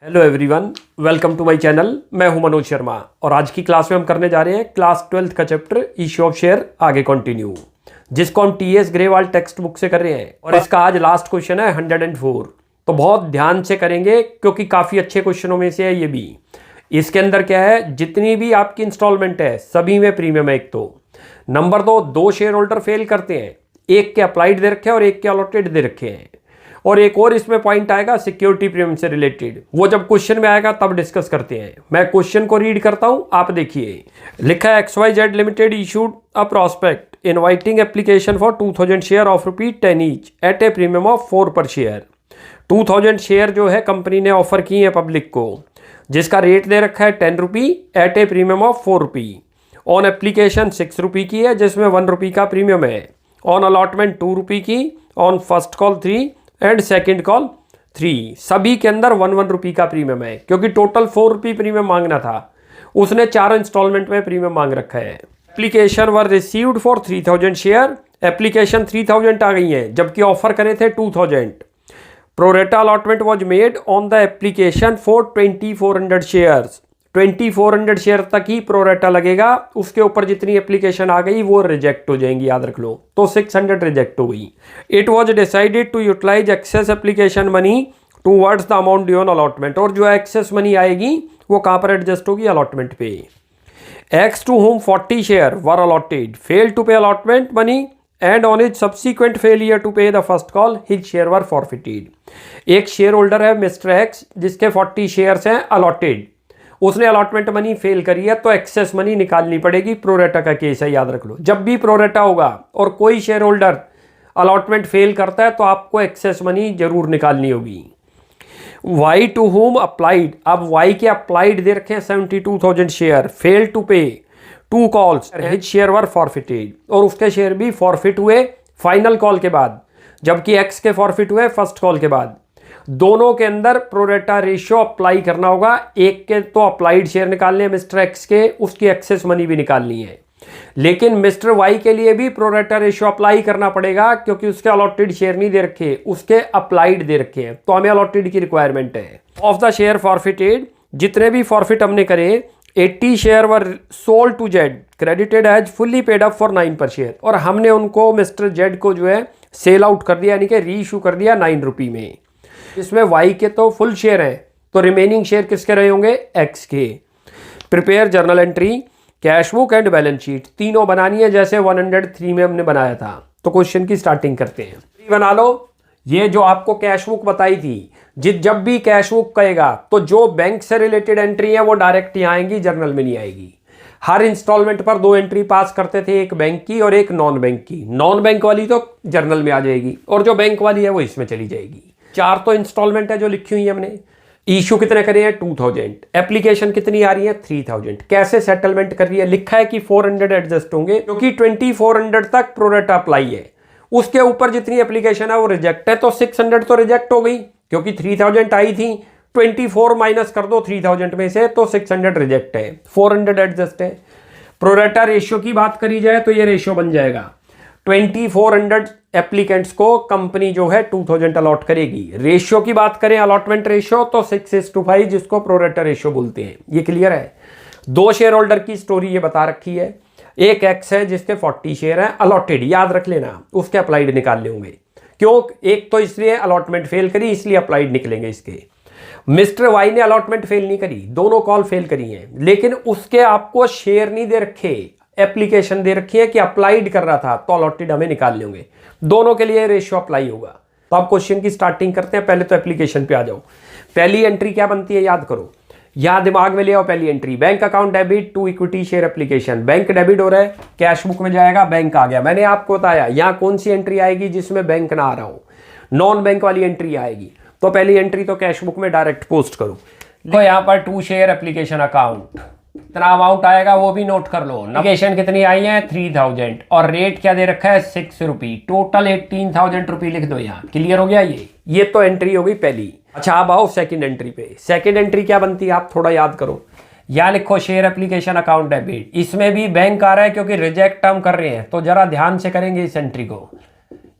Hello everyone, welcome to my channel. मैं हूं मनोज शर्मा और आज की क्लास में हम करने जा रहे हैं क्लास 12th का चैप्टर इश्यू ऑफ शेयर आगे कंटिन्यू, जिसको हम टीएस ग्रेवाल टेक्स्ट बुक से कर रहे हैं और इसका आज लास्ट क्वेश्चन है 104। तो बहुत ध्यान से करेंगे क्योंकि काफ़ी अच्छे क्वेश्चनों में से है ये भी। इसके अंदर क्या है, जितनी भी आपकी इंस्टॉलमेंट है सभी में प्रीमियम है। एक तो नंबर दो शेयर होल्डर फेल करते हैं, एक के अप्लाइड दे रखे हैं और एक के अलॉटेड दे रखे हैं। और एक और इसमें पॉइंट आएगा सिक्योरिटी प्रीमियम से रिलेटेड, वो जब क्वेश्चन में आएगा तब डिस्कस करते हैं। मैं क्वेश्चन को रीड करता हूं, आप देखिए। लिखा है XYZ limited issued a prospect inviting application for 2000 share of ₹10 each eight a premium of 4 पर शेयर। 2000 शेयर जो है कंपनी ने ऑफर की है पब्लिक को, जिसका रेट दे रखा है ₹10 at a premium of ₹4। On application ₹6 की है, जिसमें ₹1 का प्रीमियम है। ऑन अलॉटमेंट ₹2 की, on first call 3 and second call 3। सभी के अंदर ₹1 का प्रीमियम है, क्योंकि टोटल ₹4 प्रीमियम मांगना था, उसने 4 इंस्टॉलमेंट में प्रीमियम मांग रखा है। Application were received for 3000 share. Application 3000 आ गई है, जबकि ऑफर करे थे 2000। Pro rata allotment was made on the application for 2400 shares. 2400 share तक ही प्रोरेटा लगेगा, उसके ऊपर जितनी एप्लीकेशन आ गई वो रिजेक्ट हो जाएंगी, याद रख लो। तो 600 रिजेक्ट हो गई। It was decided to utilise excess application money towards the amount due on allotment. और जो एक्सेस मनी आएगी वो कहाँ पर एडजस्ट होगी, अलॉटमेंट पे। X to whom 40 share were allotted failed to pay allotment money and on his subsequent failure to pay the first call his share were forfeited. एक share holder है mister X, जिसके 40 shares हैं allotted, उसने allotment money fail करी है तो excess money निकालनी पड़ेगी। प्रोरेटा का केस है, याद रख लो। जब भी प्रोरेटा होगा और कोई शेयर होल्डर अलॉटमेंट फेल करता है तो आपको एक्सेस मनी जरूर निकालनी होगी। वाई टू होम अप्लाइड, अब वाई के अप्लाइड दे रखे हैं 72,000 शेयर, फेल टू पे 2 calls, his share were forfeited, और उसके शेयर भी फॉरफिट हुए फाइनल कॉल के बाद, जबकि एक्स के फॉरफिट हुए फर्स्ट कॉल के बाद। दोनों के अंदर प्रोरेटा रेशियो अप्लाई करना होगा। एक के तो अप्लाइड शेयर निकालने हैं मिस्टर एक्स के, उसकी एक्सेस मनी भी निकालनी है, लेकिन मिस्टर वाई के लिए भी प्रोरेटा रेशियो अप्लाई करना पड़ेगा, क्योंकि उसके अलॉटेड शेयर नहीं दे रखे, उसके अप्लाइड दे रखे हैं, तो हमें अलॉटेड की रिक्वायरमेंट है। ऑफ द शेयर फॉरफिटेड, जितने भी फॉरफिट हमने करे 80 share were sold to Z credited as fully paid up for 9 per share, और हमने उनको मिस्टर जेड को जो है सेल आउट कर दिया, यानी कि री इशू कर दिया ₹9 में। इसमें वाई के तो फुल शेयर हैं, तो रिमेनिंग शेयर किसके रहे होंगे, एक्स के। Prepare journal entry, cash book and balance sheet, तीनों बनानी है जैसे 103 में हमने बनाया था। तो क्वेश्चन की स्टार्टिंग करते हैं। बना लो। ये जो आपको कैश बुक बताई थी, जब भी कैश बुक कहेगा तो जो बैंक से रिलेटेड एंट्री है वो डायरेक्ट यहाँ आएंगी, जर्नल में नहीं आएगी। हर इंस्टॉलमेंट पर 2 एंट्री पास करते थे, एक बैंक की और एक नॉन बैंक की। नॉन बैंक वाली तो जर्नल में आ जाएगी और जो बैंक वाली है वो इसमें चली जाएगी। 4 तो इंस्टॉलमेंट है जो लिखी हुई है हमने। इशू कितने करे हैं, 2000। एप्लीकेशन कितनी आ रही है, 3000। कैसे सेटलमेंट कर रही है, लिखा है कि 400 एडजस्ट होंगे, क्योंकि 2400 तक प्रोरेटा अप्लाई है। उसके ऊपर जितनी एप्लीकेशन है वो रिजेक्ट है, तो 600 तो रिजेक्ट हो गई, क्योंकि 3000 आई थी। 24 माइनस कर दो 3000 में से, तो 600 रिजेक्ट है, 400 एडजस्ट है। प्रोरेटा रेशियो की बात करी जाए तो ये रेशियो बन जाएगा 2400 एप्लीकेंट्स को कंपनी जो है 2000 अलॉट करेगी। रेशियो की बात करें, अलॉटमेंट रेशियो, तो 6:5, जिसको प्रोरेटा रेशियो बोलते हैं। ये क्लियर है। 2 शेयर होल्डर की स्टोरी ये बता रखी है। एक एक्स है जिसके 40 शेयर हैं अलॉटेड, याद रख लेना, उसके अप्लाइड निकालने होंगे। क्यों, एक तो इसलिए अलॉटमेंट फेल करी, इसलिए अप्लाइड निकलेंगे इसके। मिस्टर वाई ने अलॉटमेंट फेल नहीं करी, दोनों कॉल फेल करी हैं, लेकिन उसके आपको शेयर नहीं दे रखे, एप्लीकेशन दे रखी है कि अप्लाइड कर रहा था, तो अलॉटेड हमें निकाल लेंगे। दोनों के लिए रेशियो अप्लाई होगा। तो आप क्वेश्चन की स्टार्टिंग करते हैं। पहले तो एप्लीकेशन पे आ जाओ। पहली एंट्री क्या बनती है, याद करो, यहां दिमाग में ले आओ। पहली entry, bank account debit to equity share application. Bank debit हो रहा है, कैश बुक में जाएगा, बैंक आ गया। मैंने आपको बताया यहां कौन सी एंट्री आएगी जिसमें बैंक ना आ रहा हो, नॉन बैंक वाली एंट्री आएगी। तो पहली एंट्री तो कैश बुक में डायरेक्ट पोस्ट करो। तो यहां पर 2 शेयर एप्लीकेशन अकाउंट, इतना अमाउंट आएगा वो भी नोट कर लो। एप्लीकेशन कितनी आई है, 3000, और रेट क्या दे रखा है, ₹6। टोटल 18,000 रुपये लिख दो यहाँ। क्लियर हो गया। ये तो एंट्री हो गई पहली। अच्छा, अब आओ सेकंड एंट्री पे। सेकंड एंट्री क्या बनती है, आप थोड़ा याद करो। यहाँ लिखो शेयर एप्लीकेशन अकाउंट डेबिट। इसमें भी बैंक आ रहा है क्योंकि रिजेक्ट हम कर रहे हैं, तो जरा ध्यान से करेंगे इस एंट्री को।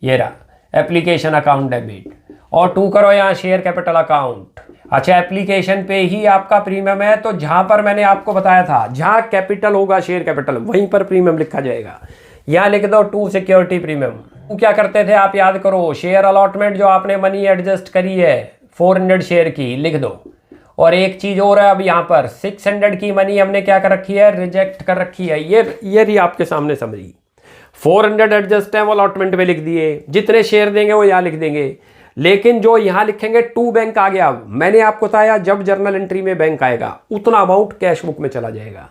ये रहा एप्लीकेशन अकाउंट डेबिट, और 2 करो यहाँ शेयर कैपिटल अकाउंट। अच्छा, एप्लीकेशन पे ही आपका प्रीमियम है, तो जहां पर मैंने आपको बताया था जहां कैपिटल होगा, शेयर कैपिटल, वहीं पर प्रीमियम लिखा जाएगा। यहां लिख दो टू सिक्योरिटी प्रीमियम। क्या करते थे आप, याद करो, शेयर अलॉटमेंट जो आपने मनी एडजस्ट करी है 400 शेयर की, लिख दो। और एक चीज और है, अब यहाँ पर 600 की मनी हमने क्या कर रखी है, रिजेक्ट कर रखी है। ये रही आपके सामने समझी। 400 एडजस्ट है वो अलॉटमेंट में लिख दिए, जितने शेयर देंगे वो यहाँ लिख देंगे। लेकिन जो यहाँ लिखेंगे टू बैंक आ गया, मैंने आपको बताया जब जर्नल एंट्री में बैंक आएगा उतना अमाउंट कैश बुक में चला जाएगा।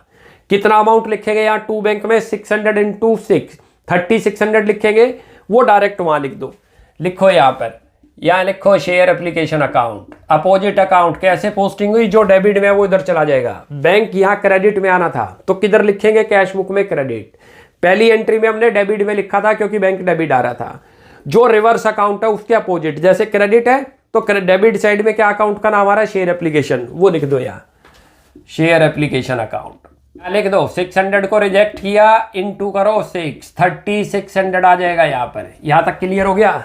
कितना अमाउंट लिखेंगे यहाँ टू बैंक में, 600 इंटू 6, 3600 लिखेंगे, वो डायरेक्ट वहां लिख दो। लिखो यहाँ लिखो share application account, opposite account कैसे पोस्टिंग हुई, जो डेबिट में है वो इधर चला जाएगा। बैंक यहाँ क्रेडिट में आना था तो किधर लिखेंगे, कैश बुक में क्रेडिट। पहली एंट्री में हमने डेबिट में लिखा था क्योंकि बैंक डेबिट आ रहा था। जो रिवर्स अकाउंट है उसके अपोजिट, जैसे क्रेडिट है तो डेबिट साइड में क्या अकाउंट का नाम आ रहा है, शेयर एप्लीकेशन, वो लिख दो यहाँ शेयर एप्लीकेशन अकाउंट। लिख दो 600 को रिजेक्ट किया, इनटू करो 6, 3600 आ जाएगा यहाँ पर। यहाँ तक क्लियर हो गया।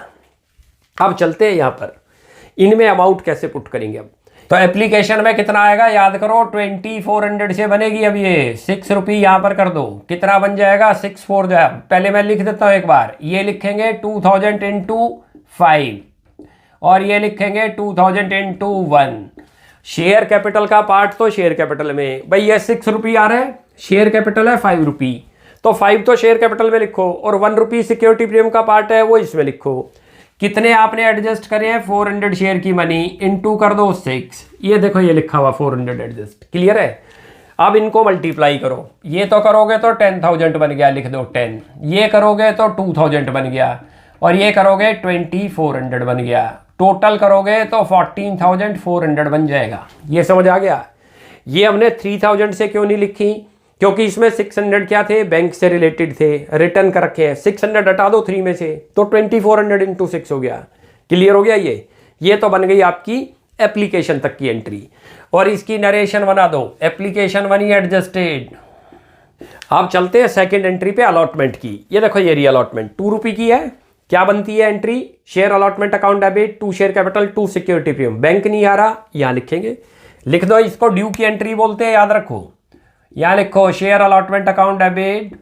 अब चलते हैं यहाँ पर इनमें अमाउंट कैसे पुट करेंगे। अब तो एप्लीकेशन में कितना आएगा, याद करो 2400 से बनेगी। अब ये 6 रुपये यहाँ पर कर दो, कितना बन जाएगा 64 जाए। पहले मैं लिख देता हूँ एक बार, ये लिखेंगे 2000 इंटू 5 और ये लिखेंगे 2000 इंटू 1। शेयर कैपिटल का पार्ट तो शेयर कैपिटल में, भाई ये 6 रुपये आ रहा है, शेयर कैपिटल है 5 रुपये, तो 5 तो शेयर कैपिटल में लिखो और 1 रुपये सिक्योरिटी प्रीमियम का पार्ट है वो इसमें लिखो। कितने आपने एडजस्ट करे हैं, 400 शेयर की मनी, इनटू कर दो 6। ये देखो ये लिखा हुआ 400 एडजस्ट, क्लियर है। अब इनको मल्टीप्लाई करो, ये तो करोगे तो 10,000 बन गया, लिख दो 10, ये करोगे तो 2000 बन गया और ये करोगे 2400 बन गया। टोटल करोगे तो 14,400 बन जाएगा। ये समझ आ गया। ये हमने 3000 से क्यों नहीं लिखी, क्योंकि इसमें 600 क्या थे, बैंक से रिलेटेड थे, रिटर्न कर रखे हैं। 600 हटा दो 3 में से तो 2400 इंटू 6 हो गया। क्लियर हो गया। ये तो बन गई आपकी एप्लीकेशन तक की एंट्री। और इसकी नरेशन बना दो, एप्लीकेशन मनी एडजस्टेड। अब चलते हैं सेकंड एंट्री पे, अलॉटमेंट की। ये देखो ये री अलॉटमेंट 2 रुपये की है। क्या बनती है entry, share allotment account debit, 2 share capital, 2 security premium. Bank नहीं आ रहा, यहां लिखेंगे, लिख दो। इसको ड्यू की एंट्री बोलते हैं, याद रखो। यहां लिखो शेयर अलॉटमेंट अकाउंट डेबिट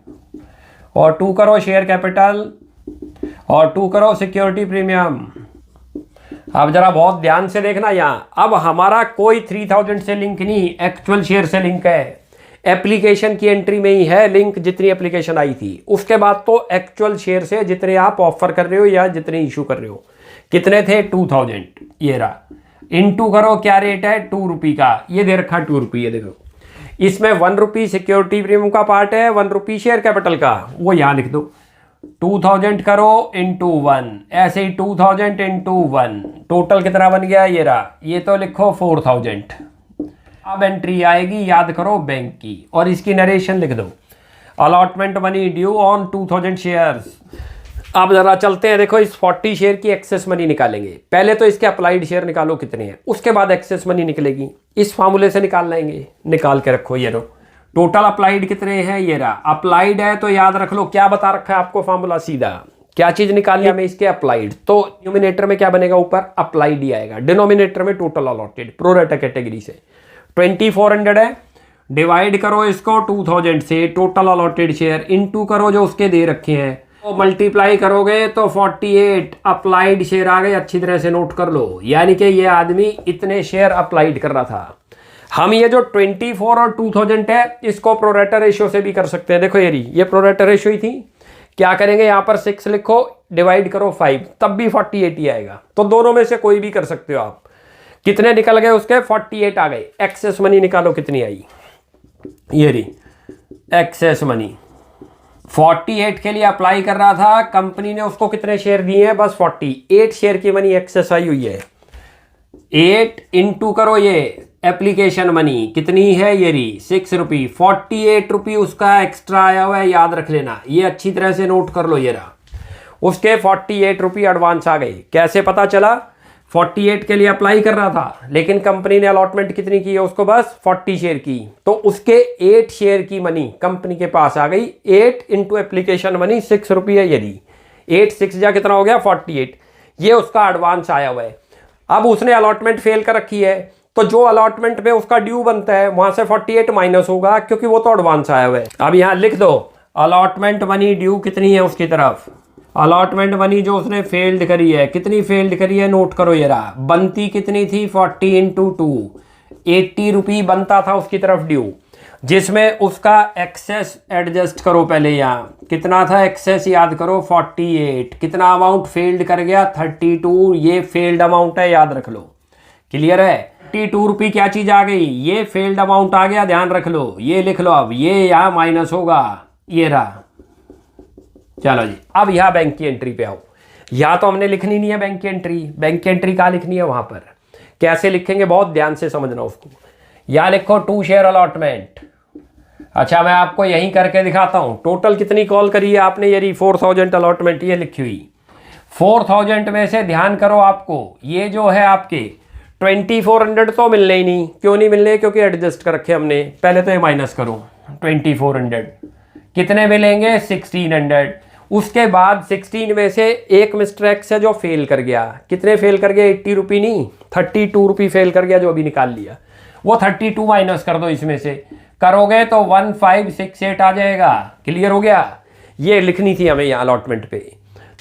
और 2 करो शेयर कैपिटल और 2 करो सिक्योरिटी प्रीमियम। अब जरा बहुत ध्यान से देखना यहां। अब हमारा कोई 3000 से लिंक नहीं, एक्चुअल शेयर से लिंक है। एप्लीकेशन की एंट्री में ही है लिंक, जितनी एप्लीकेशन आई थी। उसके बाद तो एक्चुअल शेयर से जितने आप ऑफर कर रहे हो या जितने इशू कर रहे हो। कितने थे 2000, ये रहा। इनटू करो, क्या रेट है 2 रुपये का, ये दे रखा 2 रुपये। देखो इसमें 1 रुपये सिक्योरिटी प्रीमियम का पार्ट है, 1 रुपये शेयर कैपिटल का, वो यहाँ लिख दो। 2000 करो इंटू 1, ऐसे ही 2000 इंटू 1, टोटल कितना बन गया, ये रहा। ये तो लिखो 4000। अब एंट्री आएगी, याद करो, बैंक की, और इसकी नरेशन लिख दो। Allotment money due on 2000 shares. अब जरा चलते हैं, देखो इस 40 शेयर की एक्सेस मनी निकालेंगे। पहले तो इसके अप्लाइड शेयर निकालो कितने हैं, उसके बाद एक्सेस मनी निकलेगी। इस फार्मूले से निकाल लेंगे, निकाल के रखो। ये लो टोटल अप्लाइड कितने हैं, ये रहा। अप्लाइड है तो याद रख लो, क्या बता रखा है आपको फार्मूला, सीधा क्या चीज निकालनी है हमें, इसके अप्लाइड। तो न्यूमिनेटर में क्या बनेगा, ऊपर अप्लाइड ही आएगा, डिनोमिनेटर में टोटल अलॉटेड प्रो रेटा कैटेगरी से। 2400 है, डिवाइड करो इसको 2000 से, टोटल अलॉटेड शेयर, इनटू करो जो उसके दे रखे हैं, तो मल्टीप्लाई करोगे तो 48 अप्लाइड शेयर आ गए। अच्छी तरह से नोट कर लो, यानी कि ये आदमी इतने शेयर अप्लाइड कर रहा था। हम ये जो 24 और 2000 है इसको प्रोरेटा रेशियो से भी कर सकते हैं। देखो ये प्रोरेटा रेशियो ही थी। क्या करेंगे, यहाँ पर 6 लिखो, डिवाइड करो 5, तब भी 48 ही आएगा। तो दोनों में से कोई भी कर सकते हो आप। कितने निकल गए उसके, 48 आ गए। एक्सेस मनी निकालो कितनी आई, ये रही एक्सेस मनी। 48 के लिए अप्लाई कर रहा था, कंपनी ने उसको कितने शेयर दिए हैं, बस 48 शेयर की मनी एक्सेस आई हुई है। 8 इंटू करो ये एप्लीकेशन मनी कितनी है, ये रही 6 रुपये। 48 रुपये उसका एक्स्ट्रा आया हुआ है, याद रख लेना, ये अच्छी तरह से नोट कर लो। ये रहा, उसके 48 रुपये एडवांस आ गए। कैसे पता चला, 48 के लिए अप्लाई कर रहा था, लेकिन कंपनी ने अलॉटमेंट कितनी की है उसको, बस 40 शेयर की। तो उसके 8 शेयर की मनी कंपनी के पास आ गई। 8 इंटू एप्लीकेशन मनी 6 रुपये, यदि 8 6 जा कितना हो गया 48, ये उसका एडवांस आया हुआ है। अब उसने अलॉटमेंट फेल कर रखी है, तो जो अलॉटमेंट में उसका ड्यू बनता है वहां से 48 माइनस होगा, क्योंकि वो तो एडवांस आया हुआ है। अब यहाँ लिख दो अलॉटमेंट मनी ड्यू कितनी है उसकी तरफ। अलॉटमेंट मनी जो उसने फेल्ड करी है, कितनी फेल्ड करी है नोट करो। ये रहा, बनती कितनी थी 40 इंटू 2, 80 रुपये बनता था उसकी तरफ ड्यू, जिसमें उसका एक्सेस एडजस्ट करो। पहले यहाँ कितना था एक्सेस याद करो 48, कितना अमाउंट फेल्ड कर गया 32, ये फेल्ड अमाउंट है याद रख लो। क्लियर है, 32 रुपये क्या चीज आ गई, ये फेल्ड अमाउंट आ गया, ध्यान रख लो, ये लिख लो। अब ये यहाँ माइनस होगा, ये रहा। चलो जी, अब यहाँ बैंक की एंट्री पे आओ। यहाँ तो हमने लिखनी नहीं है बैंक की एंट्री, बैंक की एंट्री कहाँ लिखनी है वहां पर, कैसे लिखेंगे बहुत ध्यान से समझना उसको। यहाँ लिखो 2 शेयर अलॉटमेंट। अच्छा मैं आपको यहीं करके दिखाता हूं, टोटल कितनी कॉल करी है आपने, ये 4000 अलॉटमेंट ये लिखी हुई। 4000 में से ध्यान करो आपको ये जो है आपके 2400 तो मिलने ही नहीं। क्यों नहीं मिलने, क्योंकि एडजस्ट कर रखे हमने। पहले तो ये माइनस करो 2400, कितने मिलेंगे 1600। उसके बाद 16 में से एक मिस्टर एक्स है जो फेल कर गया। कितने फेल कर गया, 80 रुपये नहीं 32 रुपये फेल कर गया, जो अभी निकाल लिया। वो 32 माइनस कर दो इसमें से, करोगे तो 1568 आ जाएगा। क्लियर हो गया, ये लिखनी थी हमें यहाँ अलॉटमेंट पे।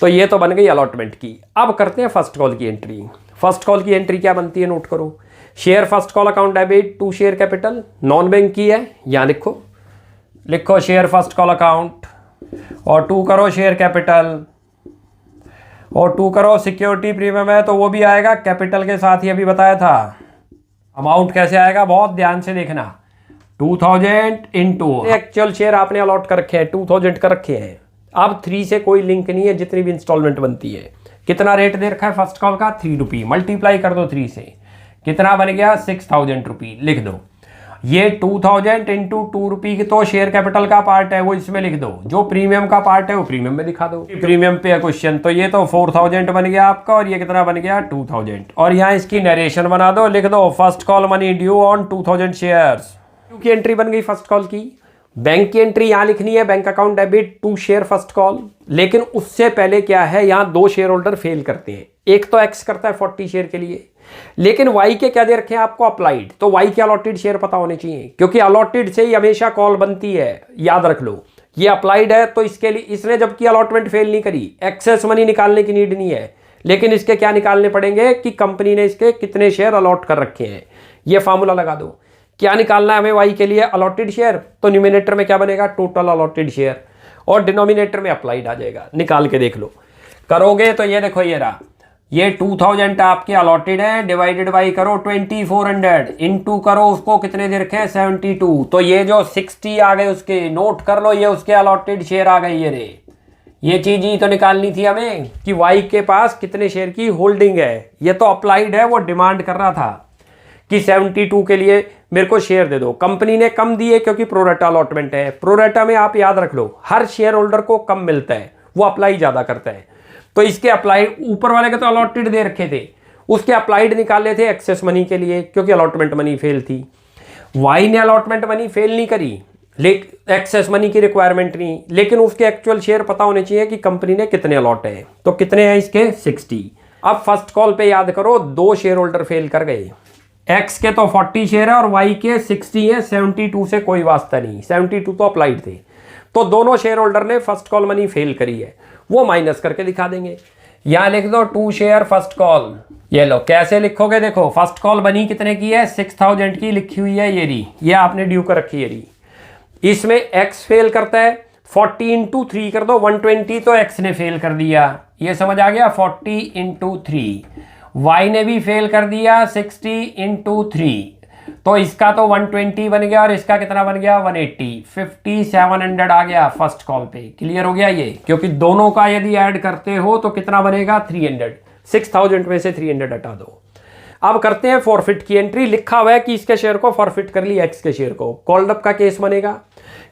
तो ये तो बन गई अलॉटमेंट की। अब करते हैं फर्स्ट कॉल की एंट्री। फर्स्ट कॉल की एंट्री क्या बनती है नोट करो। Share first call account debit to share capital, non bank की है। यहाँ लिखो शेयर फर्स्ट कॉल अकाउंट और टू करो शेयर कैपिटल और टू करो सिक्योरिटी प्रीमियम है तो वो भी आएगा कैपिटल के साथ ही, अभी बताया था। अमाउंट कैसे आएगा बहुत ध्यान से देखना, 2000 इंटू एक्चुअल शेयर आपने अलॉट कर रखे हैं 2000 कर रखे हैं। अब 3 से कोई लिंक नहीं है, जितनी भी इंस्टॉलमेंट बनती है। कितना रेट दे रखा है फर्स्ट कॉल का 3 रुपये, मल्टीप्लाई कर दो 3 से, कितना बन गया 6000 रुपये। लिख दो ये 2000 इंटू 2 रुपये की तो शेयर कैपिटल का पार्ट है वो इसमें लिख दो, जो प्रीमियम का पार्ट है वो प्रीमियम में दिखा दो। प्रीमियम पे है क्वेश्चन, तो ये तो 4000 बन गया आपका और ये कितना बन गया 2000। और यहाँ इसकी नरेशन बना दो, लिख दो first call money due on 2000 shares. की एंट्री बन गई फर्स्ट कॉल की। बैंक की एंट्री यहाँ लिखनी है bank account debit to share first call, लेकिन उससे पहले क्या है यहाँ 2 शेयर होल्डर फेल करते हैं। एक तो एक्स करता है 40 शेयर के लिए, लेकिन वाई के क्या दे रखे हैं आपको अप्लाइड, तो वाई के अलॉटेड शेयर पता होने चाहिए, क्योंकि अलॉटेड से ही हमेशा कॉल बनती है, याद रख लो। ये अप्लाइड है तो इसके लिए इसने जबकि अलॉटमेंट फेल नहीं करी, एक्सेस मनी निकालने की नीड नहीं है, लेकिन इसके क्या निकालने पड़ेंगे कि कंपनी ने इसके कितने शेयर अलॉट कर रखे हैं। ये फार्मूला लगा दो, क्या निकालना है हमें वाई के लिए अलॉटेड शेयर, तो न्यूमिनेटर में क्या बनेगा टोटल अलॉटेड शेयर और डिनोमिनेटर में अप्लाइड आ जाएगा। निकाल के देख लो, करोगे तो ये देखो ये रहा, ये 2000 आपके अलॉटेड है, डिवाइडेड बाई करो 2400 इनटू करो उसको कितने दे रखे हैं 72, तो ये जो 60 आ गए उसके नोट कर लो, ये उसके अलॉटेड शेयर आ गए। ये रे ये चीज ही तो निकालनी थी हमें कि वाई के पास कितने शेयर की होल्डिंग है। ये तो अप्लाइड है, वो डिमांड कर रहा था कि 72 के लिए मेरे को शेयर दे दो। कंपनी ने कम दिए क्योंकि प्रोरेटा अलॉटमेंट है। प्रोरेटा में आप याद रख लो हर शेयर होल्डर को कम मिलता है, वो अप्लाई ज्यादा करता है। तो इसके अप्लाई ऊपर वाले के तो अलॉटेड दे रखे थे, उसके अप्लाइड निकाले थे एक्सेस मनी के लिए, क्योंकि अलॉटमेंट मनी फेल थी। वाई ने अलॉटमेंट मनी फेल नहीं करी, लेकिन एक्सेस मनी की रिक्वायरमेंट नहीं, लेकिन उसके एक्चुअल शेयर पता होने चाहिए कि कंपनी ने कितने अलॉट है। तो कितने हैं इसके 60। अब फर्स्ट कॉल पे याद करो 2 शेयर होल्डर फेल कर गए, एक्स के तो 40 शेयर है और वाई के 60 है, 72 से कोई वास्ता नहीं, 72 तो अप्लाइड थे। तो दोनों शेयर होल्डर ने फर्स्ट कॉल मनी फेल करी है, वो माइनस करके दिखा देंगे। यहां लिख दो 2 शेयर फर्स्ट कॉल। ये लो कैसे लिखोगे, देखो फर्स्ट कॉल बनी कितने की है 6000 की लिखी हुई है, ये रही, ये आपने ड्यू कर रखी है रही। इसमें एक्स फेल करता है, 40 इंटू 3 कर दो 120, तो एक्स ने फेल कर दिया, ये समझ आ गया 40 इंटू 3। वाई ने भी फेल कर दिया 60 इंटू 3, तो इसका तो 120 बन गया और इसका कितना बन गया 180, 5700 आ गया फर्स्ट कॉल पे। क्लियर हो गया ये, क्योंकि दोनों का यदि ऐड करते हो तो कितना बनेगा 300, 6000 में से 300 हटा दो। अब करते हैं फॉरफिट की एंट्री। लिखा हुआ है कि इसके शेयर को फॉरफिट कर ली एक्स के शेयर को, कॉल्ड अप का केस बनेगा,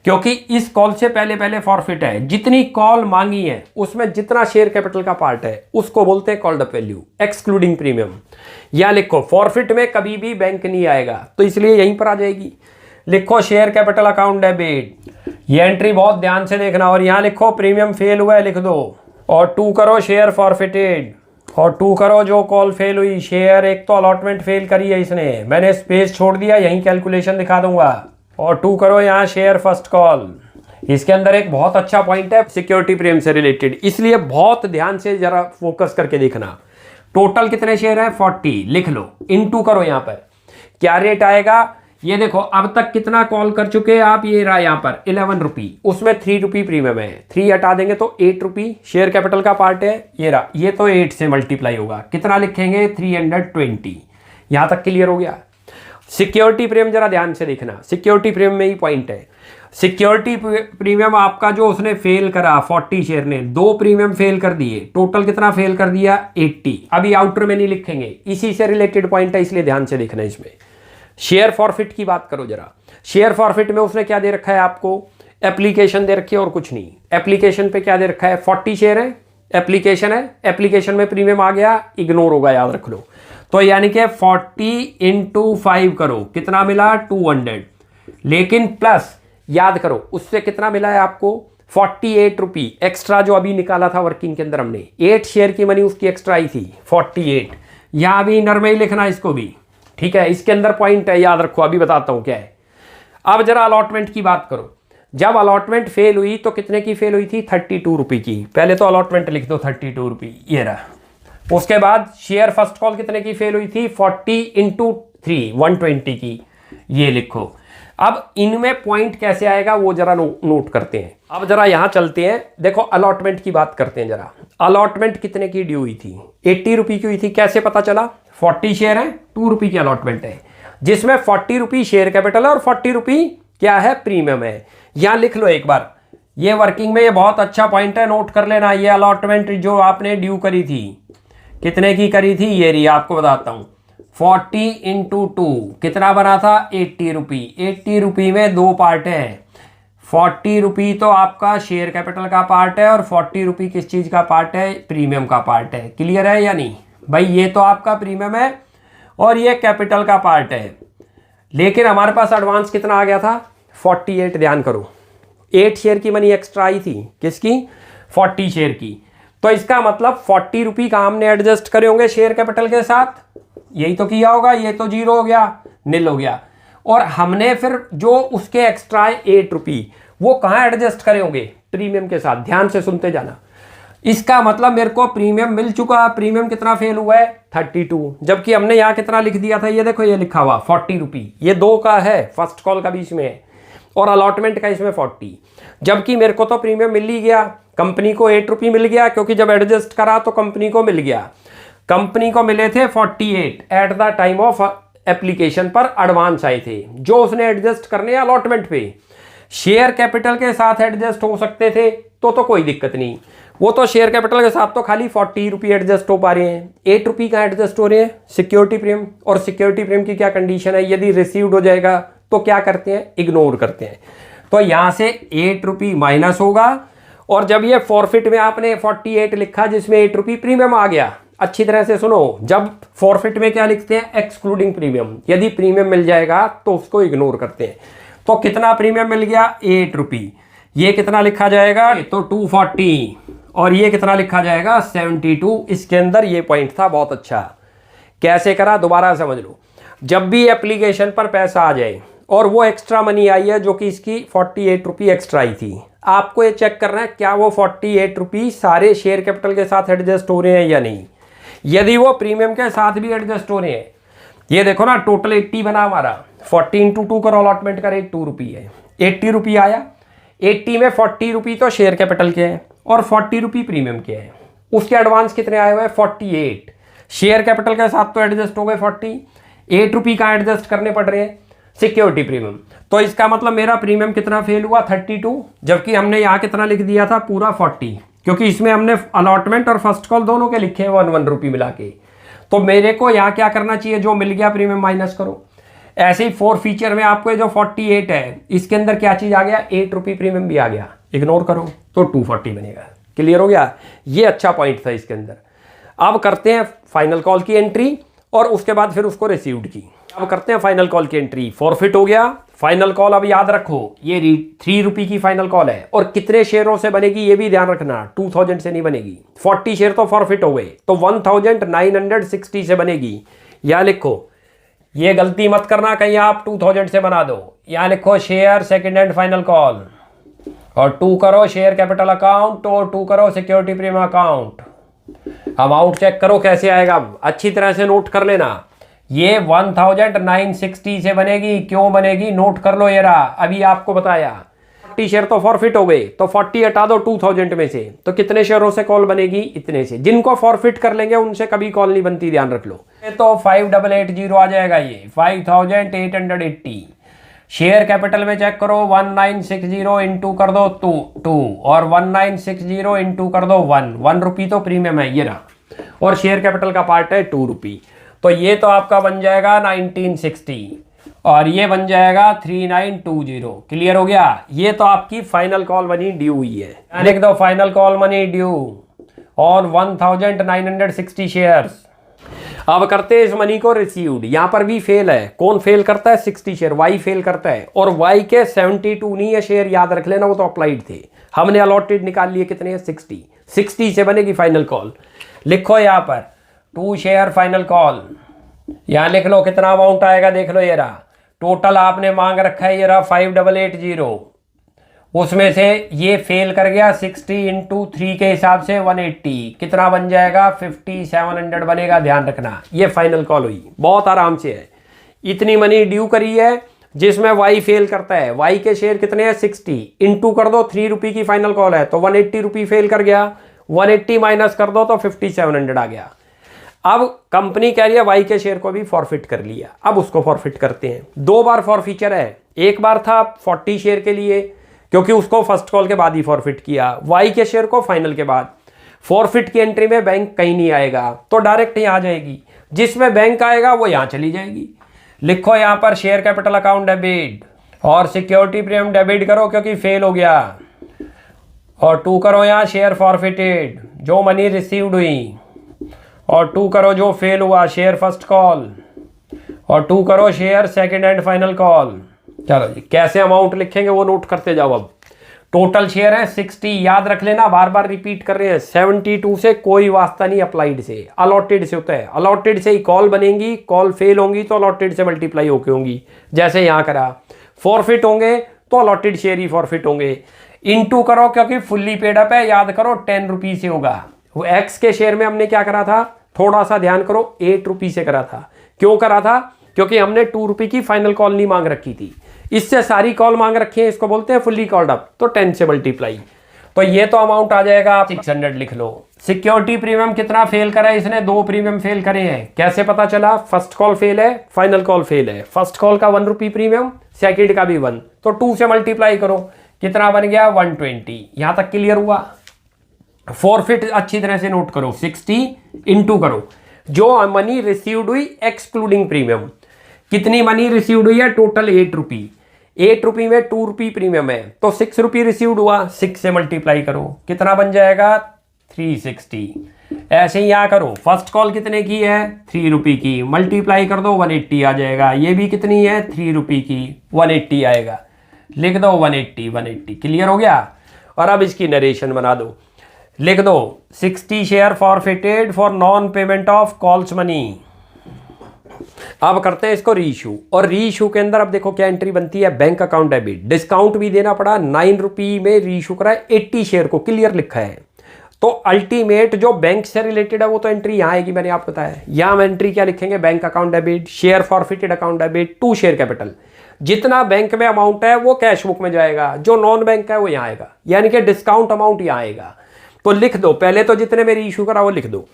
क्योंकि इस कॉल से पहले फॉरफिट है। जितनी कॉल मांगी है उसमें जितना शेयर कैपिटल का पार्ट है उसको बोलते हैं called up value, excluding premium. या लिखो फॉरफिट में कभी भी बैंक नहीं आएगा, तो इसलिए यहीं पर आ जाएगी। लिखो शेयर कैपिटल अकाउंट डेबिट, ये एंट्री बहुत ध्यान से देखना, और यहां लिखो प्रीमियम फेल हुआ है लिख दो, और 2 करो शेयर फॉरफिटेड और 2 करो जो कॉल फेल हुई शेयर, एक तो अलॉटमेंट फेल करी है इसने, मैंने स्पेस छोड़ दिया, यहीं कैलकुलेशन दिखा दूंगा। और 2 करो यहाँ शेयर फर्स्ट कॉल। इसके अंदर एक बहुत अच्छा पॉइंट है सिक्योरिटी प्रीमियम से रिलेटेड, इसलिए बहुत ध्यान से जरा फोकस करके देखना। टोटल कितने शेयर है 40, लिख लो, इनटू करो यहाँ पर क्या रेट आएगा। ये देखो अब तक कितना कॉल कर चुके हैं आप, ये रहा यहाँ पर 11 रुपी, उसमें 3 रुपी प्रीमियम है, 3 हटा देंगे तो 8 रुपी शेयर कैपिटल का पार्ट है, ये रहा, ये तो 8 से मल्टीप्लाई होगा, कितना लिखेंगे 320। यहाँ तक क्लियर हो गया। सिक्योरिटी प्रीमियम जरा ध्यान से देखना, सिक्योरिटी प्रीमियम में ही पॉइंट है। सिक्योरिटी प्रीमियम आपका जो उसने फेल करा 40 शेयर ने, 2 प्रीमियम फेल कर दिए, टोटल कितना फेल कर दिया 80। अभी आउटर में नहीं लिखेंगे, इसी से रिलेटेड पॉइंट है, इसलिए ध्यान से देखना। इसमें शेयर फॉरफिट की बात करो जरा। शेयर फॉरफिट में उसने क्या दे रखा है आपको, एप्लीकेशन दे रखी है और कुछ नहीं। एप्लीकेशन पे क्या दे रखा है, 40 शेयर है, एप्लीकेशन है, एप्लीकेशन में प्रीमियम आ गया, इग्नोर होगा, याद रख लो। तो यानी कि 40 × 5 करो, कितना मिला 200, लेकिन प्लस याद करो उससे कितना मिला है आपको 48 रुपी एक्स्ट्रा, जो अभी निकाला था वर्किंग के अंदर हमने, 8 शेयर की मनी उसकी एक्स्ट्रा आई थी 48। यहां भी इनर में ही लिखना इसको भी, ठीक है। इसके अंदर पॉइंट है, याद रखो, अभी बताता हूं क्या है। अब जरा अलॉटमेंट की बात करो। जब अलॉटमेंट फेल हुई तो कितने की फेल हुई थी 32 रुपी की, पहले तो अलॉटमेंट लिख दो 32 रुपी, ये रहा। उसके बाद शेयर फर्स्ट कॉल कितने की फेल हुई थी 40 × 3 120 की, ये लिखो। अब इनमें पॉइंट कैसे आएगा वो जरा नोट करते हैं। अब जरा यहां चलते हैं, देखो अलॉटमेंट की बात करते हैं जरा। अलॉटमेंट कितने की ड्यू हुई थी 80 रुपी की हुई थी, कैसे पता चला, 40 शेयर है, 2 रुपी की अलॉटमेंट है, जिसमें 40 रुपी शेयर कैपिटल है और 40 रुपी क्या है प्रीमियम है। यहां लिख लो एक बार, ये वर्किंग में ये बहुत अच्छा पॉइंट है, नोट कर लेना। ये अलॉटमेंट जो आपने ड्यू करी थी कितने की करी थी, ये रही, आपको बताता हूं, 40 × 2 कितना बना था 80 रुपी। 80 रुपी में 2 पार्ट है, 40 रुपी तो आपका शेयर कैपिटल का पार्ट है और 40 रुपी किस चीज़ का पार्ट है, प्रीमियम का पार्ट है। क्लियर है या नहीं भाई, ये तो आपका प्रीमियम है और ये कैपिटल का पार्ट है, लेकिन हमारे पास एडवांस कितना आ गया था 48। ध्यान करो 8 शेयर की मनी एक्स्ट्रा आई थी, किसकी 40 शेयर की। तो इसका मतलब 40 रुपी का हमने एडजस्ट करे होंगे शेयर कैपिटल के साथ, यही तो किया होगा, ये तो 0 हो गया, नील हो गया। और हमने फिर जो उसके एक्स्ट्रा 8 रुपी वो कहाँ एडजस्ट करे होंगे, प्रीमियम के साथ। ध्यान से सुनते जाना, इसका मतलब मेरे को प्रीमियम मिल चुका, प्रीमियम कितना फेल हुआ है 32, जबकि हमने यहाँ कितना लिख दिया था, ये देखो ये लिखा हुआ 40 रुपी, ये 2 का है, फर्स्ट कॉल का बीच में है और अलॉटमेंट का इसमें 40, जबकि मेरे को तो प्रीमियम मिल ही गया, कंपनी को 8 रुपी मिल गया, क्योंकि जब एडजस्ट करा तो कंपनी को मिल गया। कंपनी को मिले थे 48 at the time of application पर एडवांस आए थे, जो उसने एडजस्ट करने अलॉटमेंट पे। शेयर कैपिटल के साथ एडजस्ट हो सकते थे तो कोई दिक्कत नहीं, वो तो शेयर कैपिटल के साथ तो खाली 40 रुपी एडजस्ट हो पा रहे हैं, 8 रुपी का एडजस्ट हो रहे हैं सिक्योरिटी प्रीमियम। और सिक्योरिटी प्रीमियम की क्या कंडीशन है, यदि रिसीव्ड हो जाएगा तो क्या करते हैं, इग्नोर करते हैं। तो यहां से 8 रुपी माइनस होगा, और जब ये फॉरफिट में आपने 48 लिखा जिसमें 8 रुपी प्रीमियम आ गया, अच्छी तरह से सुनो, जब फॉरफिट में क्या लिखते हैं, एक्सक्लूडिंग प्रीमियम, यदि प्रीमियम मिल जाएगा तो उसको इग्नोर करते हैं। तो कितना प्रीमियम मिल गया 8 रुपी, ये कितना लिखा जाएगा तो 240, और ये कितना लिखा जाएगा 72। इसके अंदर ये पॉइंट था बहुत अच्छा, कैसे करा दोबारा समझ लो। जब भी एप्लीकेशन पर पैसा आ जाए और वो एक्स्ट्रा मनी आई है जो कि इसकी 48 रुपी एक्स्ट्रा आई थी, आपको ये चेक करना है क्या वो 48 रुपी सारे शेयर कैपिटल के साथ एडजस्ट हो रहे हैं या नहीं। यदि वो प्रीमियम के साथ भी एडजस्ट हो रहे हैं, ये देखो ना टोटल 80 बना हमारा, 40 × 2 करो, अलॉटमेंट का रेट 2 रुपी है, 80 रुपी आया, 80 में 40 रुपी तो शेयर कैपिटल के हैं और 40 रुपी प्रीमियम के हैं। उसके एडवांस कितने आए हुए हैं 48, शेयर कैपिटल के साथ तो एडजस्ट हो गए 40, 8 रुपी का एडजस्ट करने पड़ रहे हैं सिक्योरिटी प्रीमियम। तो इसका मतलब मेरा प्रीमियम कितना फेल हुआ 32, जबकि हमने यहाँ कितना लिख दिया था पूरा 40, क्योंकि इसमें हमने अलॉटमेंट और फर्स्ट कॉल दोनों के लिखे हैं 1 रुपी मिला के। तो मेरे को यहाँ क्या करना चाहिए, जो मिल गया प्रीमियम माइनस करो। ऐसे ही 4 फीचर में आपको जो 48 है इसके अंदर क्या चीज़ आ गया 8 रुपी प्रीमियम भी आ गया, इग्नोर करो तो 240 बनेगा। क्लियर हो गया, ये अच्छा पॉइंट था इसके अंदर। अब करते हैं फाइनल कॉल की एंट्री और उसके बाद फिर उसको रिसीव्ड की। अब करते हैं फाइनल कॉल की एंट्री। फॉरफिट हो गया, फाइनल कॉल अब याद रखो, ये 3 रुपये की फाइनल कॉल है और कितने शेयरों से बनेगी ये भी ध्यान रखना, 2000 से नहीं बनेगी। 40 शेयर तो फॉरफिट हो गए, तो 1960 से बनेगी। यहाँ लिखो, ये गलती मत करना कहीं आप 2000 से बना दो। यहाँ लिखो share second and final call, और 2 करो शेयर कैपिटल अकाउंट, और 2 करो security premium account. Amount check करो कैसे आएगा, अच्छी तरह से नोट कर लेना। ये 1960 से बनेगी। क्यों बनेगी नोट कर लो, ये रहा, अभी आपको बताया। 40 शेयर तो फॉरफिट हो गए, तो 40 हटा दो 2000 में से, तो कितने शेयरों से कॉल बनेगी, इतने से। जिनको फॉरफिट कर लेंगे उनसे कभी कॉल नहीं बनती, ध्यान रख लो। तो 5880 आ जाएगा, ये 5880। शेयर कैपिटल में चेक करो, 1960 इंटू कर दो 2 और 1960 इंटू कर दो 1 रुपी तो प्रीमियम है, ये रहा, और शेयर कैपिटल का पार्ट है 2 रुपी। तो ये तो आपका बन जाएगा 1960 और ये बन जाएगा 3920। क्लियर हो गया। ये तो आपकी फाइनल कॉल मनी ड्यू हुई है। लिख दो final call money due on 1960 shares. अब करते हैं इस मनी को रिसीव्ड। यहां पर भी फेल है। कौन फेल करता है? 60 शेयर, वाई फेल करता है, और वाई के 72 नहीं है शेयर, याद रख लेना, वो तो अप्लाइड थे। हमने अलॉटेड निकाल लिए, कितने हैं? 60 से बनेगी फाइनल कॉल। लिखो यहां पर 2 शेयर फाइनल कॉल, यहां लिख लो कितना अमाउंट आएगा, देख लो, ये रहा टोटल आपने मांग रखा है, ये रहा 5880। उसमें से ये फेल कर गया 60 इंटू 3 के हिसाब से 180, कितना बन जाएगा? 5700 बनेगा, ध्यान रखना। ये फाइनल कॉल हुई, बहुत आराम से है। इतनी मनी ड्यू करी है जिसमें वाई फेल करता है। वाई के शेयर कितने हैं? 60 इंटू कर दो 3 रुपये की फाइनल कॉल है, तो 180 रुपये फेल कर गया, 180 माइनस कर दो तो 5700 आ गया। अब कंपनी कह रही है वाई के शेयर को भी फॉरफिट कर लिया, अब उसको फॉरफिट करते हैं। 2 बार फॉरफीचर है, एक बार था 40 शेयर के लिए, क्योंकि उसको फर्स्ट कॉल के बाद ही फॉरफिट किया, वाई के शेयर को फाइनल के बाद। फॉरफिट की एंट्री में बैंक कहीं नहीं आएगा, तो डायरेक्ट यहाँ आ जाएगी, जिसमें बैंक आएगा वो यहाँ चली जाएगी। लिखो यहाँ पर शेयर कैपिटल अकाउंट डेबिट और सिक्योरिटी प्रीमियम डेबिट करो क्योंकि फेल हो गया, और 2 करो यहाँ शेयर फॉरफिटेड जो मनी रिसीव्ड हुई, और 2 करो जो फेल हुआ शेयर फर्स्ट कॉल, और 2 करो share second and final call. चलो जी, कैसे अमाउंट लिखेंगे वो नोट करते जाओ। अब टोटल शेयर है 60, याद रख लेना, बार बार रिपीट कर रहे हैं। 72 से कोई वास्ता नहीं अप्लाइड से, अलॉटेड से होता है। अलॉटेड से ही कॉल बनेंगी, कॉल फेल होंगी तो अलॉटेड से मल्टीप्लाई होके होंगी, जैसे यहाँ करा। फॉरफिट होंगे तो अलॉटेड शेयर ही फॉरफिट होंगे। इनटू करो क्योंकि फुल्ली पेड अप है, याद करो 10 रुपये से होगा। वो एक्स के शेयर में हमने क्या करा था, थोड़ा सा ध्यान करो, 8 रुपये से करा था। क्यों करा था? क्योंकि हमने 2 रुपये की फाइनल कॉल नहीं मांग रखी थी, इससे सारी कॉल मांग रखी है, इसको बोलते हैं फुल्ली कॉल्ड अप, तो 10 से मल्टीप्लाई। तो ये तो अमाउंट आ जाएगा 600, लिख लो। सिक्योरिटी प्रीमियम कितना फेल करा है इसने? 2 प्रीमियम फेल करे हैं। कैसे पता चला? फर्स्ट कॉल फेल है, फाइनल कॉल फेल है। फर्स्ट कॉल का 1 रुपये प्रीमियम, सेकंड का भी 1, तो 2 से मल्टीप्लाई करो, कितना बन गया? 120। यहां तक क्लियर हुआ? फॉरफिट अच्छी तरह से नोट करो, 60 इंटू करो जो मनी रिसीव्ड हुई एक्सक्लूडिंग प्रीमियम। कितनी मनी रिसीव्ड हुई है? टोटल 8 रुपये। 8 रुपये में 2 रुपये प्रीमियम है, तो 6 रुपये रिसीव्ड हुआ, 6 से मल्टीप्लाई करो, कितना बन जाएगा? 360। ऐसे ही यहाँ करो, फर्स्ट कॉल कितने की है? 3 रुपये की, मल्टीप्लाई कर दो 180 आ जाएगा। ये भी कितनी है? 3 रुपये की, 180 आएगा। लिख दो 180। क्लियर हो गया? और अब इसकी नरेशन बना दो, लिख दो 60 share forfeited for non payment of calls money. अब करते हैं इसको रीइश्यू, और रीइश्यू के अंदर अब देखो क्या एंट्री बनती है, बैंक अकाउंट डेबिट। डिस्काउंट भी देना पड़ा, 9 रुपये में रीइश्यू करा है 80 शेयर को, क्लियर लिखा है। तो अल्टीमेट जो बैंक से रिलेटेड है वो तो एंट्री यहाँ आएगी, मैंने आपको बताया। यहाँ हम एंट्री क्या लिखेंगे? Bank account debit, share forfeited account debit to share capital. जितना बैंक में अमाउंट है वो कैश बुक में जाएगा, जो नॉन बैंक है वो यहाँ आएगा, यानी कि डिस्काउंट अमाउंट यहाँ आएगा। तो लिख दो पहले, तो जितने में रीइश्यू करा वो लिख दो।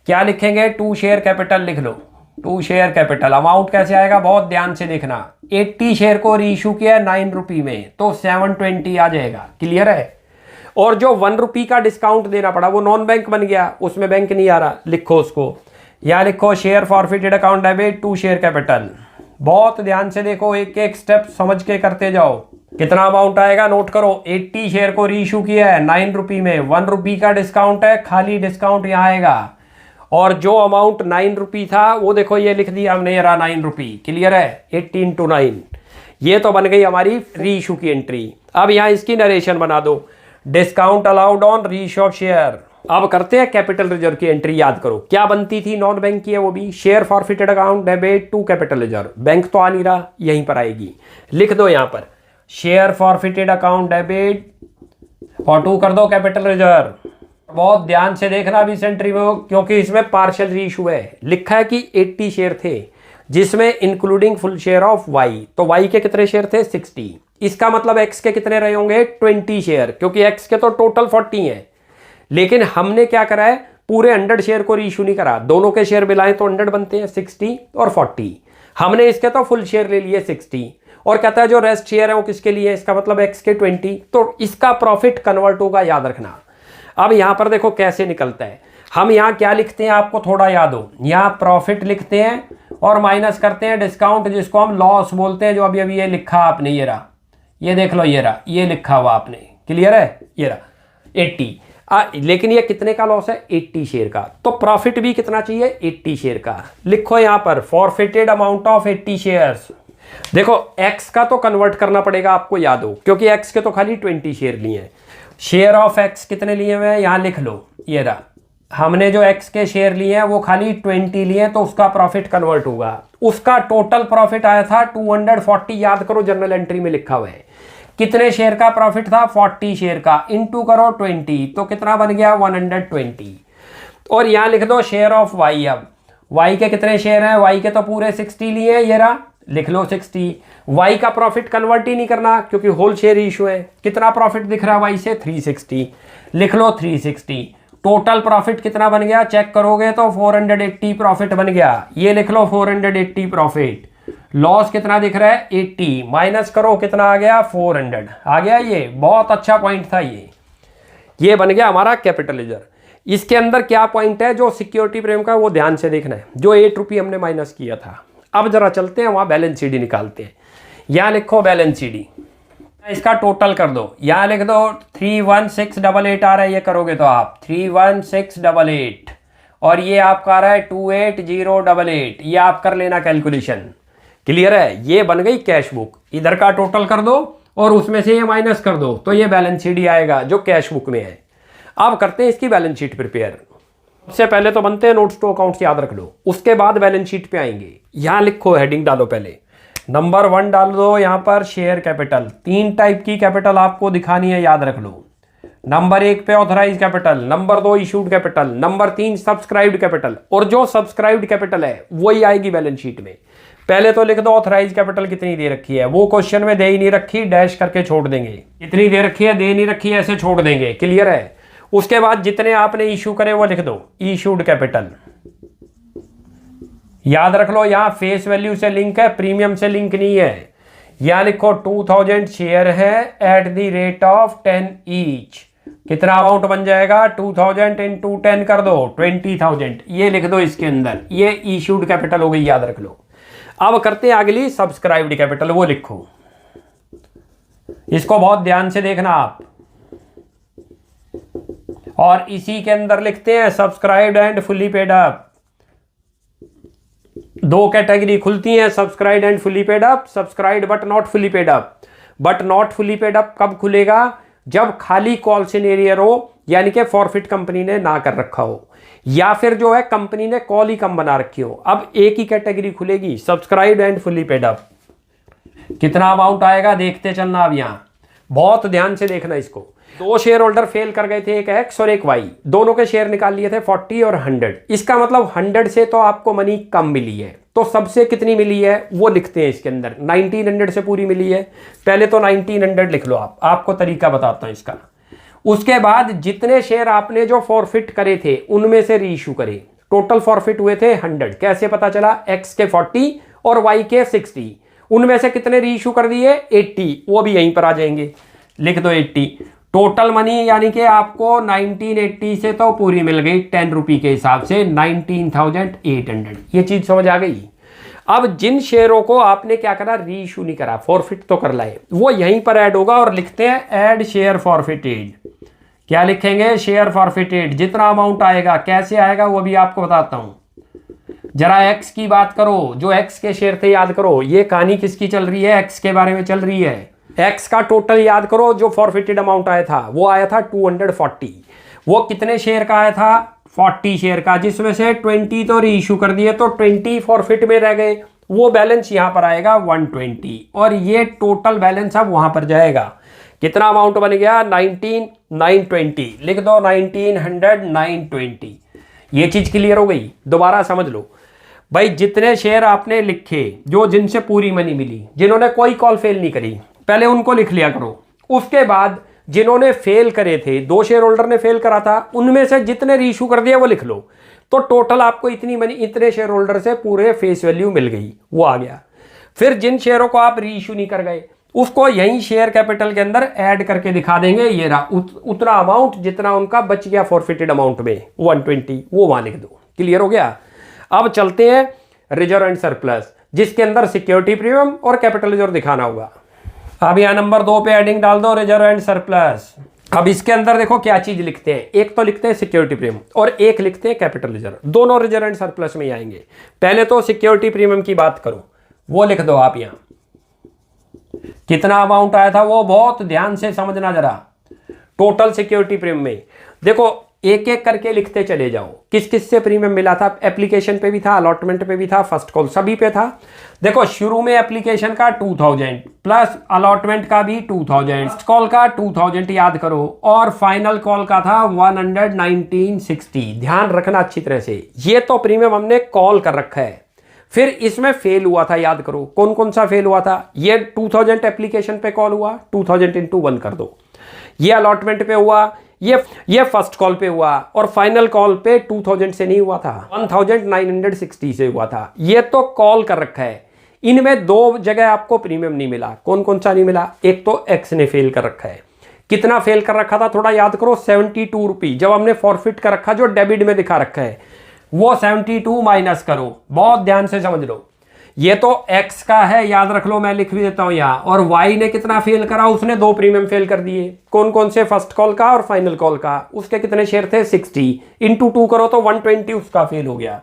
क्या लिखेंगे? 2 शेयर कैपिटल लिख लो। 2 शेयर कैपिटल अमाउंट कैसे आएगा, बहुत ध्यान से देखना। 80 शेयर को रीइश्यू किया 9 रुपये में, तो 720 आ जाएगा। क्लियर है? और जो 1 रुपये का डिस्काउंट देना पड़ा वो नॉन बैंक बन गया, उसमें बैंक नहीं आ रहा, लिखो उसको। यहाँ लिखो share forfeited account debit 2 share capital. बहुत ध्यान से देखो, एक एक स्टेप समझ के करते जाओ। कितना अमाउंट आएगा नोट करो। 80 शेयर को रीइश्यू किया है 9 रुपये में, 1 रुपये का डिस्काउंट है, खाली डिस्काउंट यहाँ आएगा। और जो अमाउंट 9 रुपये था वो देखो ये लिख दिया हमने, ये रहा 9 रुपये। क्लियर है? 80 इंटू 9, ये तो बन गई हमारी री इशू की एंट्री। अब यहाँ इसकी नरेशन बना दो, डिस्काउंट अलाउड ऑन री इशू ऑफ शेयर। अब करते हैं कैपिटल रिजर्व की एंट्री। याद करो क्या बनती थी, नॉन बैंक की है वो भी, share forfeited account debit to capital reserve. Bank तो आ नहीं रहा, यहीं पर आएगी, लिख दो यहाँ पर शेयर फॉरफिटेड अकाउंट डेबिट और टू कर दो कैपिटल रिजर्व। बहुत ध्यान से देखना अभी इस एंट्री में, क्योंकि इसमें पार्शियल री इशू है। लिखा है कि 80 शेयर थे जिसमें including full share of Y, तो वाई के कितने शेयर थे 60। इसका मतलब एक्स के कितने रहे होंगे 20 शेयर, क्योंकि एक्स के तो टोटल 40 हैं। लेकिन हमने क्या करा है, पूरे 100 शेयर को री इशू नहीं करा, दोनों के शेयर मिलाएं तो 100 बनते हैं, 60 और 40। हमने इसके तो फुल शेयर ले लिए 60 और कहता है जो रेस्ट शेयर है वो किसके लिए है, इसका मतलब एक्स के 20, तो इसका प्रॉफिट कन्वर्ट होगा, याद रखना। अब यहां पर देखो कैसे निकलता है, हम यहां क्या लिखते हैं आपको थोड़ा याद हो, यहां प्रॉफिट लिखते हैं और माइनस करते हैं डिस्काउंट, जिसको हम लॉस बोलते हैं, जो अभी अभी ये लिखा आपने, ये रहा, ये देख लो, ये रहा, ये लिखा हुआ आपने, क्लियर है, ये रहा 80। लेकिन ये कितने का लॉस है 80 शेयर का, तो प्रॉफिट भी कितना चाहिए 80 शेयर का। लिखो यहां पर फॉरफिटेड अमाउंट ऑफ 80 शेयर्स। देखो एक्स का तो कन्वर्ट करना पड़ेगा आपको, याद हो, क्योंकि एक्स के तो खाली 20 शेयर लिए हैं। शेयर ऑफ एक्स कितने लिए हुए हैं यहां लिख लो, ये रहा, हमने जो एक्स के शेयर लिए हैं वो खाली 20 लिए, तो उसका प्रॉफिट कन्वर्ट होगा। उसका टोटल प्रॉफिट आया था 240, याद करो जर्नल एंट्री में लिखा हुआ है। कितने शेयर का प्रॉफिट था 40 शेयर का, इनटू करो 20, तो कितना बन गया 120। और यहां लिख दो शेयर ऑफ वाई। अब वाई के कितने शेयर हैं, वाई के तो पूरे 60 लिए हैं, ये रहा, लिख लो 60। वाई का प्रॉफिट कन्वर्ट ही नहीं करना क्योंकि होल शेयर इशू है। कितना प्रॉफिट दिख रहा है वाई से 360, लिख लो 360। टोटल प्रॉफिट कितना बन गया चेक करोगे तो 480 प्रॉफिट बन गया, ये लिख लो 480 प्रॉफिट। लॉस कितना दिख रहा है 80, माइनस करो कितना आ गया 400 आ गया। ये बहुत अच्छा पॉइंट था, ये बन गया हमारा कैपिटल रिजर्व। इसके अंदर क्या पॉइंट है जो सिक्योरिटी प्रीमियम का, वो ध्यान से देखना है, जो 8 रुपये हमने माइनस किया था। अब जरा चलते हैं वहां बैलेंस शीट निकालते हैं। यहां लिखो बैलेंस शीट, इसका टोटल कर दो, यहां लिख दो 31688 आ रहा है, ये करोगे तो आप 31688 और ये आपका आ रहा है 28088, ये आप कर लेना कैलकुलेशन, क्लियर है। ये बन गई कैश बुक, इधर का टोटल कर दो और उसमें से ये माइनस कर दो, तो ये बैलेंस शीट ही आएगा जो कैश बुक में है। अब करते हैं इसकी बैलेंस शीट प्रिपेयर। सबसे पहले तो बनते हैं नोट्स टू अकाउंट्स, याद रख लो, उसके बाद बैलेंस शीट पे आएंगे। यहां लिखो हेडिंग डालो, पहले नंबर 1 डाल दो यहां पर शेयर कैपिटल। 3 टाइप की कैपिटल आपको दिखानी है, याद रख लो। नंबर 1 पे authorise capital, number 2 issued capital, number 3 subscribed capital, और जो सब्सक्राइब्ड कैपिटल है वही आएगी बैलेंस शीट में। पहले तो लिख दो ऑथराइज कैपिटल कितनी दे रखी है, वो क्वेश्चन में दे ही नहीं रखी, डैश करके छोड़ देंगे। कितनी दे रखी है, दे नहीं रखी है, ऐसे छोड़ देंगे, क्लियर है। उसके बाद जितने आपने इशू करे वो लिख दो इशूड कैपिटल, याद रख लो। यहां फेस वैल्यू से लिंक है, प्रीमियम से लिंक नहीं है। यहां लिखो 2000 शेयर है at the rate of 10 each, कितना अमाउंट बन जाएगा 2000 इंटू 10 कर दो 20,000, ये लिख दो इसके अंदर, ये इशूड कैपिटल हो गई, याद रख लो। अब करते हैं अगली सब्सक्राइब्ड कैपिटल, वो लिखो, इसको बहुत ध्यान से देखना आप। और इसी के अंदर लिखते हैं subscribed and fully paid up. 2 category खुलती हैं, subscribed and fully paid up, subscribed but not fully paid up. But not fully paid up कब खुलेगा, जब खाली कॉल सिनेरियर हो, यानी कि फॉरफिट कंपनी ने ना कर रखा हो, या फिर जो है कंपनी ने कॉल ही कम बना रखी हो। अब एक ही कैटेगरी खुलेगी, subscribed and fully paid up. कितना अमाउंट आएगा देखते चलना, अब यहां बहुत ध्यान से देखना इसको। 2 शेयर होल्डर फेल कर गए थे, एक एक्स और एक वाई, दोनों के शेयर निकाल लिए थे 40 और 100। इसका मतलब 100 से तो आपको मनी कम मिली है, तो सबसे कितनी मिली है वो लिखते हैं इसके अंदर, 1900 से पूरी मिली है। पहले तो 1900 लिख लो, आपको तरीका बताता हूं इसका। उसके बाद जितने शेयर आपने जो फॉरफिट करे थे उनमें से रीइश्यू करे, टोटल फॉरफिट हुए थे 100। कैसे पता चला, एक्स के 40 और वाई के 60, उनमें से कितने रीइश्यू कर दिए 80, वो भी यहीं पर आ जाएंगे, लिख दो 80। टोटल मनी यानी कि आपको 1980 से तो पूरी मिल गई 10 रुपये के हिसाब से 19,800, ये चीज समझ आ गई। अब जिन शेयरों को आपने क्या करा, रीइश्यू नहीं करा, फॉरफिट तो कर लाए, वो यहीं पर ऐड होगा और लिखते हैं ऐड शेयर फॉरफिटेड। क्या लिखेंगे, शेयर फॉरफिटेड। जितना अमाउंट आएगा, कैसे आएगा वो भी आपको बताता हूं। जरा एक्स की बात करो, जो एक्स के शेयर थे याद करो। ये कहानी किसकी चल रही है? एक्स के बारे में चल रही है। एक्स का टोटल याद करो, जो फॉरफिटेड अमाउंट आया था वो आया था 240। वो कितने शेयर का आया था? 40 शेयर का, जिसमें से 20 तो रीइश्यू कर दिए, तो 20 फॉरफिट में रह गए। वो बैलेंस यहां पर आएगा 120, और ये टोटल बैलेंस अब वहां पर जाएगा। कितना अमाउंट बन गया? 19,920। लिख दो 19,920। ये चीज क्लियर हो गई? दोबारा समझ लो भाई, जितने शेयर आपने लिखे, जो जिनसे पूरी मनी मिली, जिन्होंने कोई कॉल फेल नहीं करी, पहले उनको लिख लिया करो। उसके बाद जिन्होंने फेल करे थे, 2 शेयर होल्डर ने फेल करा था, उनमें से जितने रीइश्यू कर दिया वो लिख लो। तो टोटल आपको इतनी मनी, इतने शेयर होल्डर से पूरे फेस वैल्यू मिल गई, वो आ गया। फिर जिन शेयरों को आप रीइश्यू नहीं कर गए, उसको यहीं शेयर कैपिटल के अंदर ऐड करके दिखा देंगे। ये रहा उतना अमाउंट जितना उनका बच गया फॉरफिटेड अमाउंट में, 120, वो वहां लिख दो। क्लियर हो गया? अब चलते हैं रिजर्व एंड सरप्लस, जिसके अंदर सिक्योरिटी प्रीमियम और कैपिटल रिजर्व दिखाना होगा। अब यहां नंबर 2 पे हेडिंग डाल दो रिजर्व एंड सरप्लस। अब इसके अंदर देखो क्या चीज लिखते हैं, एक तो लिखते हैं सिक्योरिटी प्रीमियम और एक लिखते हैं कैपिटल रिजर्व। दोनों रिजर्व एंड सरप्लस में ही आएंगे। पहले तो सिक्योरिटी प्रीमियम की बात करो, वो लिख दो आप। यहां कितना अमाउंट आया था वो बहुत ध्यान से समझना जरा। टोटल सिक्योरिटी प्रीमियम में देखो, एक एक करके लिखते चले जाओ। किस किस से प्रीमियम मिला था? एप्लीकेशन पे भी था, अलॉटमेंट पे भी था, फर्स्ट कॉल, सभी पे था। देखो शुरू में एप्लीकेशन का 2000 प्लस अलॉटमेंट का भी 2000, फर्स्ट कॉल का 2000 याद करो, और फाइनल कॉल का था 11960। ध्यान रखना अच्छी तरह से, ये तो प्रीमियम हमने कॉल कर रखा है। फिर इसमें फेल हुआ था, याद करो कौन कौन सा फेल हुआ था। ये 2000 एप्लीकेशन पे कॉल हुआ, 2000 इंटू 1 कर दो। ये अलॉटमेंट पे हुआ, ये फर्स्ट कॉल पे हुआ, और फाइनल कॉल पे 2000 से नहीं हुआ था, 1960 से हुआ था। ये तो कॉल कर रखा है। इनमें 2 जगह आपको प्रीमियम नहीं मिला। कौन कौन सा नहीं मिला? एक तो एक्स ने फेल कर रखा है। कितना फेल कर रखा था थोड़ा याद करो, 72 रुपये। जब हमने फॉरफिट कर रखा, जो डेबिट में दिखा रखा है, वो 72 माइनस करो। बहुत ध्यान से समझ लो, ये तो x का है, याद रख लो, मैं लिख भी देता हूं यहां। और y ने कितना फेल करा? उसने 2 प्रीमियम फेल कर दिए। कौन कौन से? फर्स्ट कॉल का और फाइनल कॉल का। उसके कितने शेयर थे? 60 इंटू 2 करो तो 120 उसका फेल हो गया।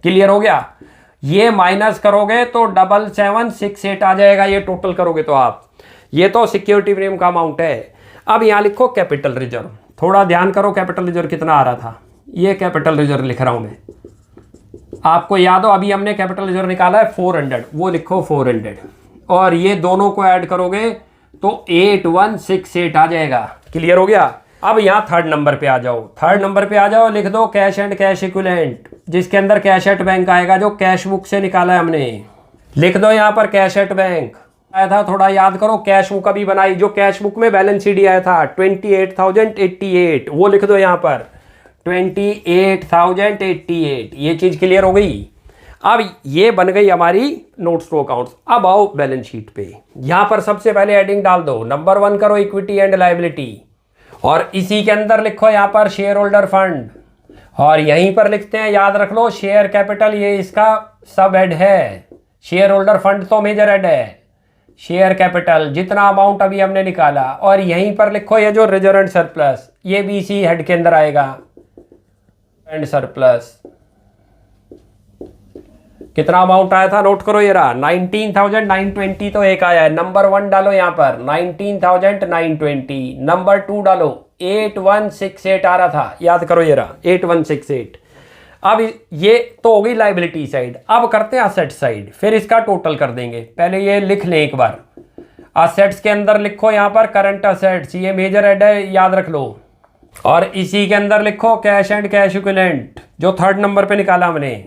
क्लियर हो गया? ये माइनस करोगे तो 7768 आ जाएगा। ये टोटल करोगे तो आप, ये तो सिक्योरिटी प्रीमियम का अमाउंट है। अब यहां लिखो कैपिटल रिजर्व। थोड़ा ध्यान करो, कैपिटल रिजर्व कितना आ रहा था? ये कैपिटल रिजर्व लिख रहा हूं मैं, आपको याद हो अभी हमने कैपिटल रिजर्व निकाला है 400, वो लिखो 400, और ये दोनों को ऐड करोगे तो 8168 आ जाएगा। क्लियर हो गया? अब यहाँ थर्ड नंबर पे आ जाओ। थर्ड नंबर पे आ जाओ, लिख दो कैश एंड कैश इक्विवेलेंट, जिसके अंदर कैश एट बैंक आएगा, जो कैश बुक से निकाला है हमने। लिख दो यहाँ पर कैश एट बैंक आया था, थोड़ा याद करो। कैश बुक अभी बनाई, जो कैश बुक में बैलेंस शीट आया था 28,088, वो लिख दो यहाँ पर 28,088। ये चीज क्लियर हो गई? अब ये बन गई हमारी नोट्स टू अकाउंट्स। अब आओ बैलेंस शीट पे। यहां पर सबसे पहले हेडिंग डाल दो, नंबर 1 करो इक्विटी एंड लायबिलिटी, और इसी के अंदर लिखो यहां पर शेयर होल्डर फंड, और यहीं पर लिखते हैं, याद रख लो, शेयर कैपिटल ये इसका सब हेड है। शेयर होल्डर फंड तो मेजर हेड है। शेयर कैपिटल जितना अमाउंट अभी हमने निकाला, और यहीं पर लिखो ये जो रिजर्व एंड सरप्लस, ये भी इसी हेड के अंदर आएगा। एंड सरप्लस कितना अमाउंट आया था नोट करो, ये रहा 19,920। तो एक आया है, नंबर 1 डालो यहाँ पर 19,920, नंबर 2 डालो 8168 आ रहा था, याद करो ये रहा 8168। अब ये तो हो गई लाइबिलिटी साइड। अब करते हैं असेट साइड, फिर इसका टोटल कर देंगे। पहले ये लिख लें एक बार। असेट्स के अंदर लिखो यहाँ पर करंट असेट्स, ये मेजर हेड है, याद रख लो, और इसी के अंदर लिखो कैश एंड कैश इक्विवेलेंट, जो थर्ड नंबर पे निकाला हमने।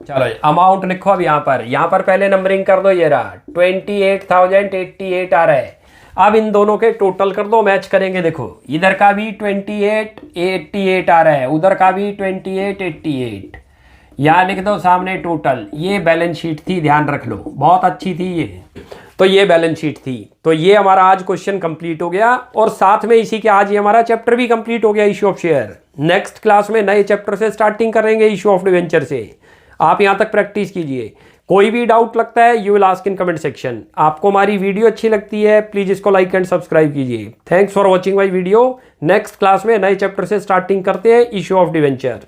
चलो अमाउंट लिखो अब यहाँ पर पहले नंबरिंग कर दो, ये रहा 28,088 आ रहा है। अब इन दोनों के टोटल कर दो, मैच करेंगे। देखो इधर का भी 2888 आ रहा है, उधर का भी 2888। यहाँ लिख दो सामने टोटल। ये बैलेंस शीट थी, ध्यान रख लो, बहुत अच्छी थी ये। तो ये बैलेंस शीट थी। तो ये हमारा आज क्वेश्चन कंप्लीट हो गया, और साथ में इसी के आज ये हमारा चैप्टर भी कंप्लीट हो गया, issue of share. Next class में नए चैप्टर से स्टार्टिंग करेंगे, इश्यू ऑफ डिवेंचर से। आप यहाँ तक प्रैक्टिस कीजिए। कोई भी डाउट लगता है you will ask in comment section. आपको हमारी वीडियो अच्छी लगती है प्लीज इसको लाइक एंड सब्सक्राइब कीजिए। Thanks for watching my video. Next class में नए चैप्टर से स्टार्टिंग करते हैं, इश्यू ऑफ डिवेंचर।